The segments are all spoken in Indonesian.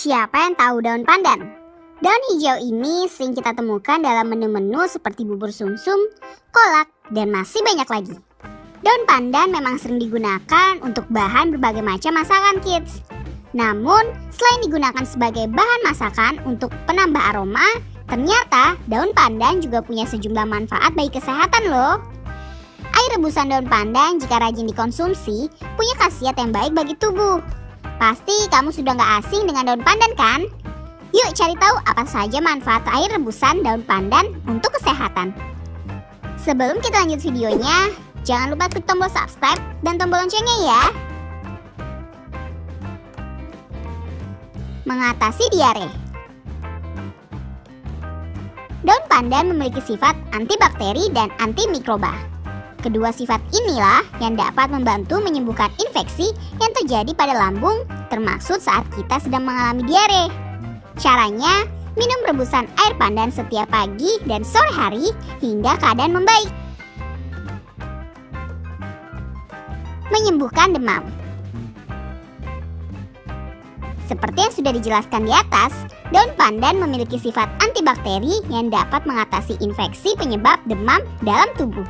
Siapa yang tahu daun pandan? Daun hijau ini sering kita temukan dalam menu-menu seperti bubur sumsum, kolak, dan masih banyak lagi. Daun pandan memang sering digunakan untuk bahan berbagai macam masakan, kids. Namun, selain digunakan sebagai bahan masakan untuk penambah aroma, ternyata daun pandan juga punya sejumlah manfaat bagi kesehatan loh. Air rebusan daun pandan jika rajin dikonsumsi punya khasiat yang baik bagi tubuh. Pasti kamu sudah gak asing dengan daun pandan kan? Yuk cari tahu apa saja manfaat air rebusan daun pandan untuk kesehatan. Sebelum kita lanjut videonya, jangan lupa klik tombol subscribe dan tombol loncengnya ya. Mengatasi diare. Daun pandan memiliki sifat antibakteri dan antimikroba. Kedua sifat inilah yang dapat membantu menyembuhkan infeksi yang terjadi pada lambung, termasuk saat kita sedang mengalami diare. Caranya, minum rebusan air pandan setiap pagi dan sore hari hingga keadaan membaik. Menyembuhkan demam. Seperti yang sudah dijelaskan di atas, daun pandan memiliki sifat antibakteri yang dapat mengatasi infeksi penyebab demam dalam tubuh.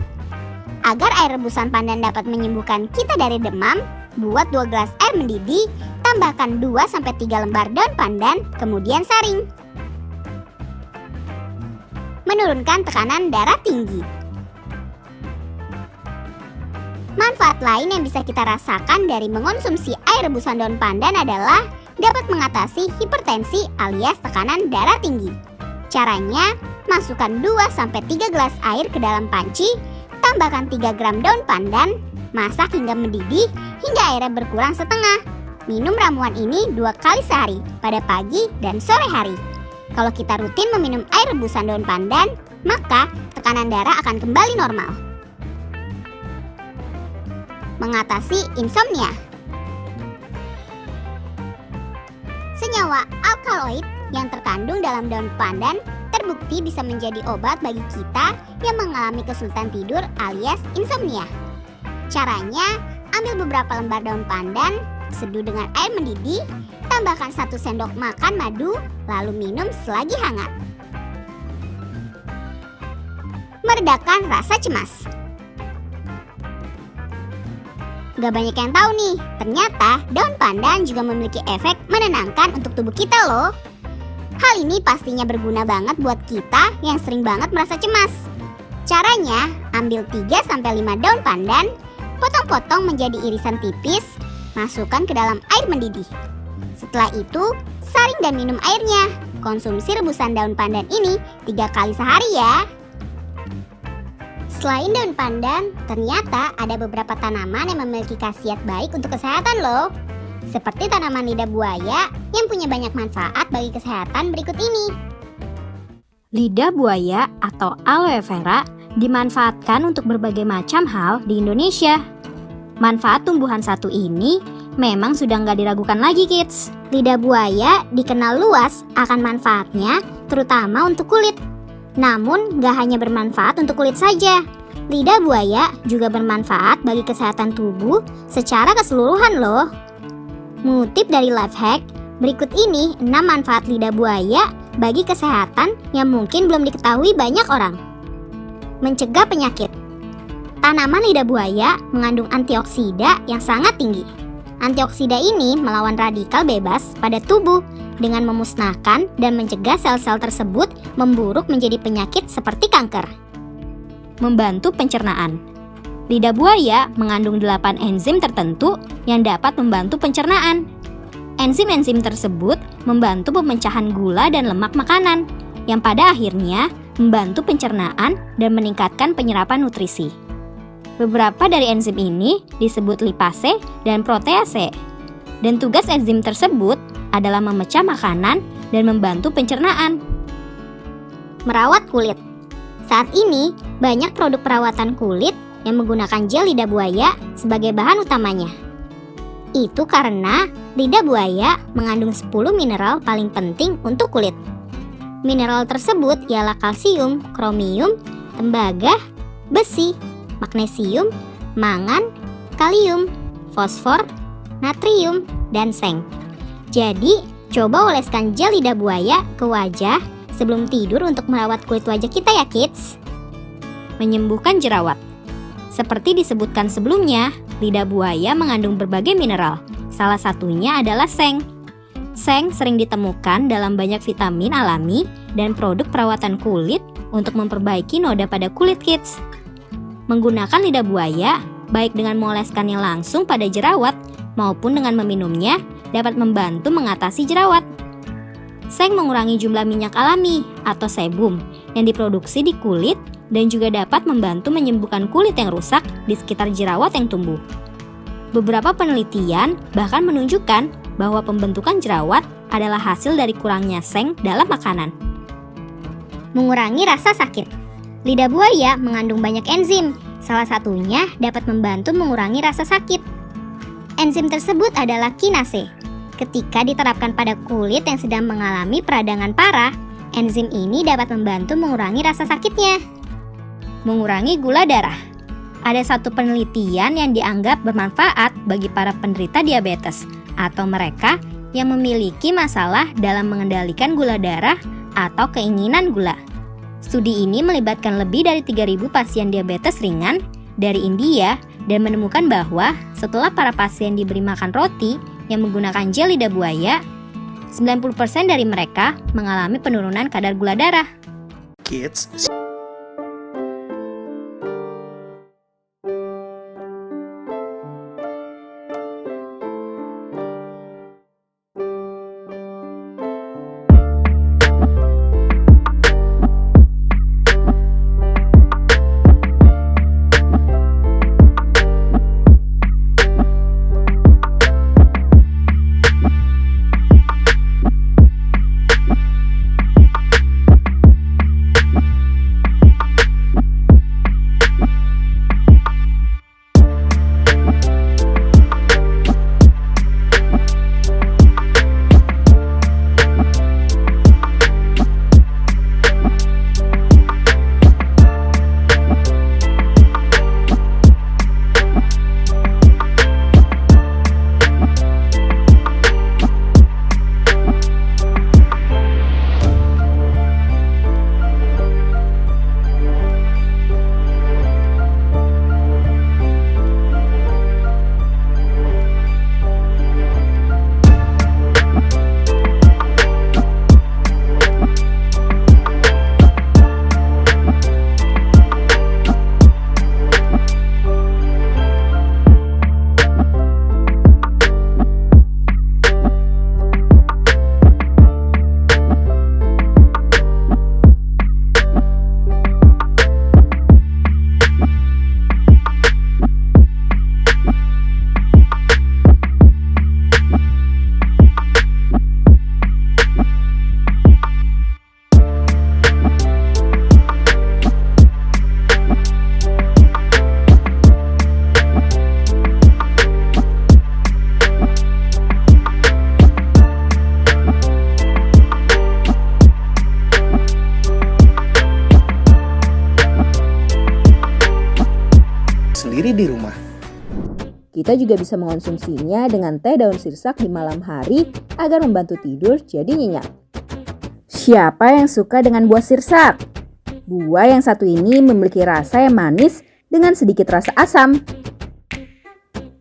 Agar air rebusan pandan dapat menyembuhkan kita dari demam, buat 2 gelas air mendidih, tambahkan 2-3 lembar daun pandan, kemudian saring. Menurunkan tekanan darah tinggi. Manfaat lain yang bisa kita rasakan dari mengonsumsi air rebusan daun pandan adalah dapat mengatasi hipertensi alias tekanan darah tinggi. Caranya, masukkan 2-3 gelas air ke dalam panci, tambahkan 3 gram daun pandan, masak hingga mendidih hingga airnya berkurang setengah. Minum ramuan ini 2 kali sehari, pada pagi dan sore hari. Kalau kita rutin meminum air rebusan daun pandan, maka tekanan darah akan kembali normal. Mengatasi insomnia. Senyawa alkaloid yang terkandung dalam daun pandan terbukti bisa menjadi obat bagi kita yang mengalami kesulitan tidur alias insomnia. Caranya, ambil beberapa lembar daun pandan, seduh dengan air mendidih, tambahkan 1 sendok makan madu, lalu minum selagi hangat. Meredakan rasa cemas. Gak banyak yang tahu nih, ternyata daun pandan juga memiliki efek menenangkan untuk tubuh kita loh. Hal ini pastinya berguna banget buat kita yang sering banget merasa cemas. Caranya, ambil 3-5 daun pandan, potong-potong menjadi irisan tipis, masukkan ke dalam air mendidih. Setelah itu, saring dan minum airnya. Konsumsi rebusan daun pandan ini 3 kali sehari ya. Selain daun pandan, ternyata ada beberapa tanaman yang memiliki khasiat baik untuk kesehatan loh. Seperti tanaman lidah buaya yang punya banyak manfaat bagi kesehatan berikut ini. Lidah buaya atau aloe vera dimanfaatkan untuk berbagai macam hal di Indonesia. Manfaat tumbuhan satu ini memang sudah nggak diragukan lagi, kids. Lidah buaya dikenal luas akan manfaatnya, terutama untuk kulit. Namun, nggak hanya bermanfaat untuk kulit saja. Lidah buaya juga bermanfaat bagi kesehatan tubuh secara keseluruhan loh. Mengutip dari Lifehack, berikut ini 6 manfaat lidah buaya bagi kesehatan yang mungkin belum diketahui banyak orang. Mencegah penyakit. Tanaman lidah buaya mengandung antioksida yang sangat tinggi. Antioksida ini melawan radikal bebas pada tubuh dengan memusnahkan dan mencegah sel-sel tersebut memburuk menjadi penyakit seperti kanker. Membantu pencernaan. Lidah buaya mengandung 8 enzim tertentu yang dapat membantu pencernaan. Enzim-enzim tersebut membantu pemecahan gula dan lemak makanan, yang pada akhirnya membantu pencernaan dan meningkatkan penyerapan nutrisi. Beberapa dari enzim ini disebut lipase dan protease, dan tugas enzim tersebut adalah memecah makanan dan membantu pencernaan. Merawat kulit. Saat ini, banyak produk perawatan kulit yang menggunakan gel lidah buaya sebagai bahan utamanya. Itu karena lidah buaya mengandung 10 mineral paling penting untuk kulit. Mineral tersebut ialah kalsium, kromium, tembaga, besi, magnesium, mangan, kalium, fosfor, natrium, dan seng. Jadi, Coba oleskan gel lidah buaya ke wajah sebelum tidur untuk merawat kulit wajah kita ya kids. Menyembuhkan jerawat. Seperti disebutkan sebelumnya, lidah buaya mengandung berbagai mineral. Salah satunya adalah seng. Seng sering ditemukan dalam banyak vitamin alami dan produk perawatan kulit untuk memperbaiki noda pada kulit kids. Menggunakan lidah buaya, baik dengan mengoleskannya langsung pada jerawat maupun dengan meminumnya, dapat membantu mengatasi jerawat. Seng mengurangi jumlah minyak alami atau sebum yang diproduksi di kulit dan juga dapat membantu menyembuhkan kulit yang rusak di sekitar jerawat yang tumbuh. Beberapa penelitian bahkan menunjukkan bahwa pembentukan jerawat adalah hasil dari kurangnya seng dalam makanan. Mengurangi rasa sakit. Lidah buaya mengandung banyak enzim, salah satunya dapat membantu mengurangi rasa sakit. Enzim tersebut adalah kinase. Ketika diterapkan pada kulit yang sedang mengalami peradangan parah, enzim ini dapat membantu mengurangi rasa sakitnya. Mengurangi gula darah. Ada satu penelitian yang dianggap bermanfaat bagi para penderita diabetes atau mereka yang memiliki masalah dalam mengendalikan gula darah atau keinginan gula. Studi ini melibatkan lebih dari 3.000 pasien diabetes ringan dari India dan menemukan bahwa setelah para pasien diberi makan roti yang menggunakan gel lidah buaya, 90% dari mereka mengalami penurunan kadar gula darah. Kids. Sendiri di rumah. Kita juga bisa mengonsumsinya dengan teh daun sirsak di malam hari agar membantu tidur jadi nyenyak. Siapa yang suka dengan buah sirsak? Buah yang satu ini memiliki rasa yang manis dengan sedikit rasa asam.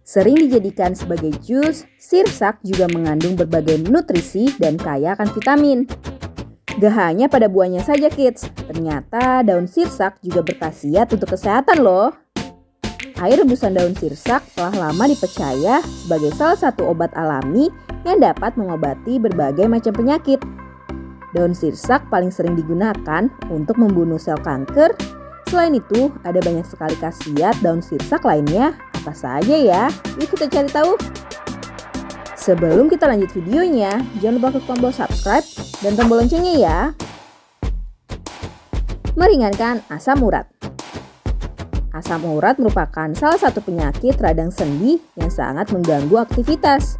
Sering dijadikan sebagai jus, sirsak juga mengandung berbagai nutrisi dan kaya akan vitamin. Gak hanya pada buahnya saja kids, ternyata daun sirsak juga berkhasiat untuk kesehatan loh. Air rebusan daun sirsak telah lama dipercaya sebagai salah satu obat alami yang dapat mengobati berbagai macam penyakit. Daun sirsak paling sering digunakan untuk membunuh sel kanker. Selain itu, ada banyak sekali khasiat daun sirsak lainnya. Apa saja ya? Yuk kita cari tahu. Sebelum kita lanjut videonya, jangan lupa klik tombol subscribe dan tombol loncengnya ya. Meringankan asam urat. Asam urat merupakan salah satu penyakit radang sendi yang sangat mengganggu aktivitas.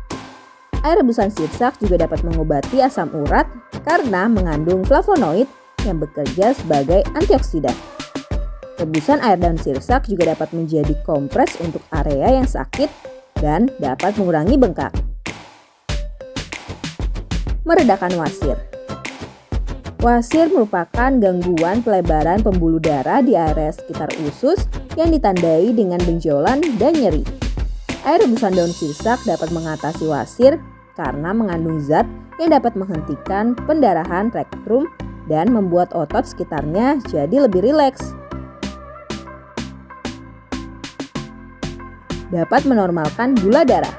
Air rebusan sirsak juga dapat mengobati asam urat karena mengandung flavonoid yang bekerja sebagai antioksidan. Rebusan air daun sirsak juga dapat menjadi kompres untuk area yang sakit dan dapat mengurangi bengkak. meredakan wasir. Wasir merupakan gangguan pelebaran pembuluh darah di area sekitar usus yang ditandai dengan benjolan dan nyeri. Air rebusan daun sirsak dapat mengatasi wasir karena mengandung zat yang dapat menghentikan pendarahan rektum dan membuat otot sekitarnya jadi lebih rileks. Dapat menormalkan gula darah.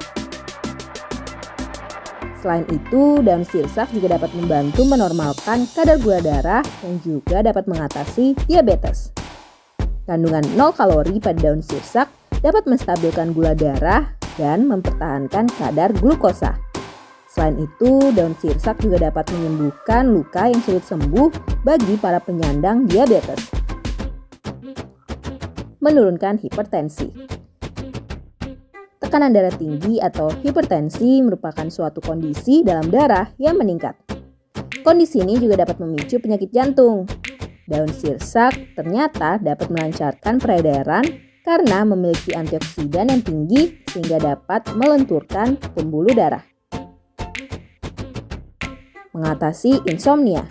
Selain itu, daun sirsak juga dapat membantu menormalkan kadar gula darah yang juga dapat mengatasi diabetes. Kandungan 0 kalori pada daun sirsak dapat menstabilkan gula darah dan mempertahankan kadar glukosa. Selain itu, daun sirsak juga dapat menyembuhkan luka yang sulit sembuh bagi para penyandang diabetes. Menurunkan hipertensi. Tekanan darah tinggi atau hipertensi merupakan suatu kondisi dalam darah yang meningkat. Kondisi ini juga dapat memicu penyakit jantung. Daun sirsak ternyata dapat melancarkan peredaran karena memiliki antioksidan yang tinggi sehingga dapat melenturkan pembuluh darah. Mengatasi insomnia.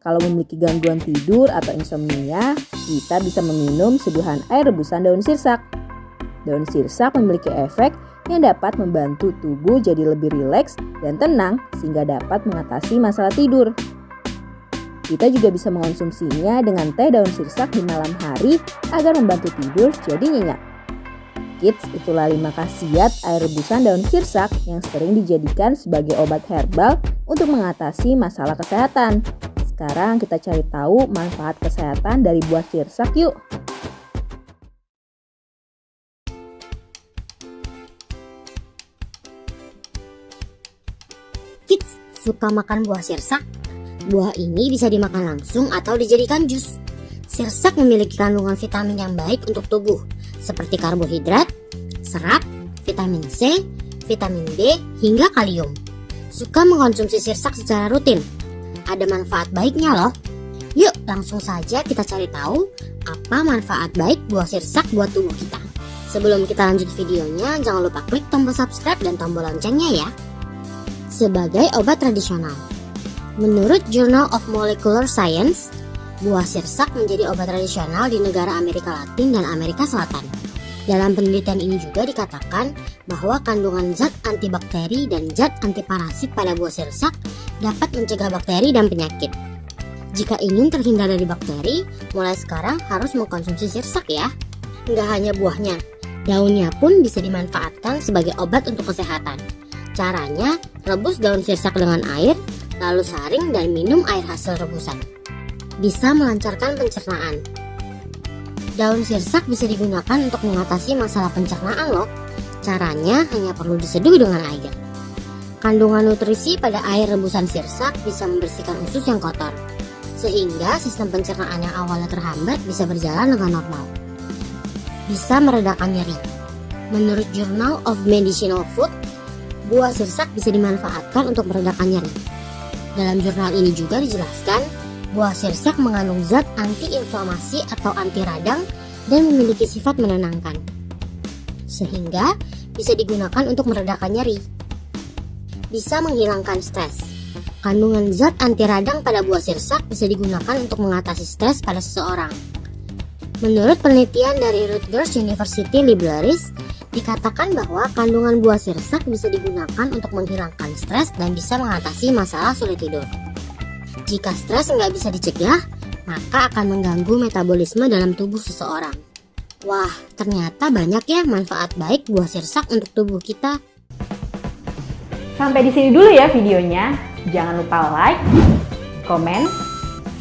Kalau memiliki gangguan tidur atau insomnia, kita bisa meminum seduhan air rebusan daun sirsak. Daun sirsak memiliki efek yang dapat membantu tubuh jadi lebih rileks dan tenang sehingga dapat mengatasi masalah tidur. Kita juga bisa mengonsumsinya dengan teh daun sirsak di malam hari agar membantu tidur jadi nyenyak. Kids, itulah 5 khasiat air rebusan daun sirsak yang sering dijadikan sebagai obat herbal untuk mengatasi masalah kesehatan. Sekarang kita cari tahu manfaat kesehatan dari buah sirsak yuk. Kids, suka makan buah sirsak? Buah ini bisa dimakan langsung atau dijadikan jus. Sirsak memiliki kandungan vitamin yang baik untuk tubuh, seperti karbohidrat, serat, vitamin C, vitamin D, hingga kalium. Suka mengkonsumsi sirsak secara rutin. Ada manfaat baiknya loh. Yuk langsung saja kita cari tahu apa manfaat baik buah sirsak buat tubuh kita. Sebelum kita lanjut videonya, jangan lupa klik tombol subscribe dan tombol loncengnya ya. Sebagai obat tradisional, menurut Journal of Molecular Science, buah sirsak menjadi obat tradisional di negara Amerika Latin dan Amerika Selatan. Dalam penelitian ini juga dikatakan bahwa kandungan zat antibakteri dan zat antiparasit pada buah sirsak dapat mencegah bakteri dan penyakit. Jika ingin terhindar dari bakteri, mulai sekarang harus mengkonsumsi sirsak ya. Nggak hanya buahnya, daunnya pun bisa dimanfaatkan sebagai obat untuk kesehatan. Caranya, rebus daun sirsak dengan air, lalu saring dan minum air hasil rebusan. Bisa melancarkan pencernaan. Daun sirsak bisa digunakan untuk mengatasi masalah pencernaan loh. Caranya hanya perlu diseduh dengan air. Kandungan nutrisi pada air rebusan sirsak bisa membersihkan usus yang kotor, sehingga sistem pencernaan yang awalnya terhambat bisa berjalan dengan normal. Bisa meredakan nyeri. Menurut Journal of Medicinal Food, buah sirsak bisa dimanfaatkan untuk meredakan nyeri. Dalam jurnal ini juga dijelaskan, buah sirsak mengandung zat antiinflamasi atau anti radang dan memiliki sifat menenangkan, sehingga bisa digunakan untuk meredakan nyeri. Bisa menghilangkan stres. Kandungan zat anti radang pada buah sirsak bisa digunakan untuk mengatasi stres pada seseorang. Menurut penelitian dari Rutgers University Libraries, dikatakan bahwa kandungan buah sirsak bisa digunakan untuk menghilangkan stres dan bisa mengatasi masalah sulit tidur. Jika stres nggak bisa dicegah, maka akan mengganggu metabolisme dalam tubuh seseorang. Wah, ternyata banyak ya manfaat baik buah sirsak untuk tubuh kita. Sampai di sini dulu ya videonya. Jangan lupa like, komen,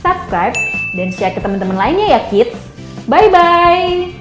subscribe, dan share ke teman-teman lainnya ya kids. Bye-bye!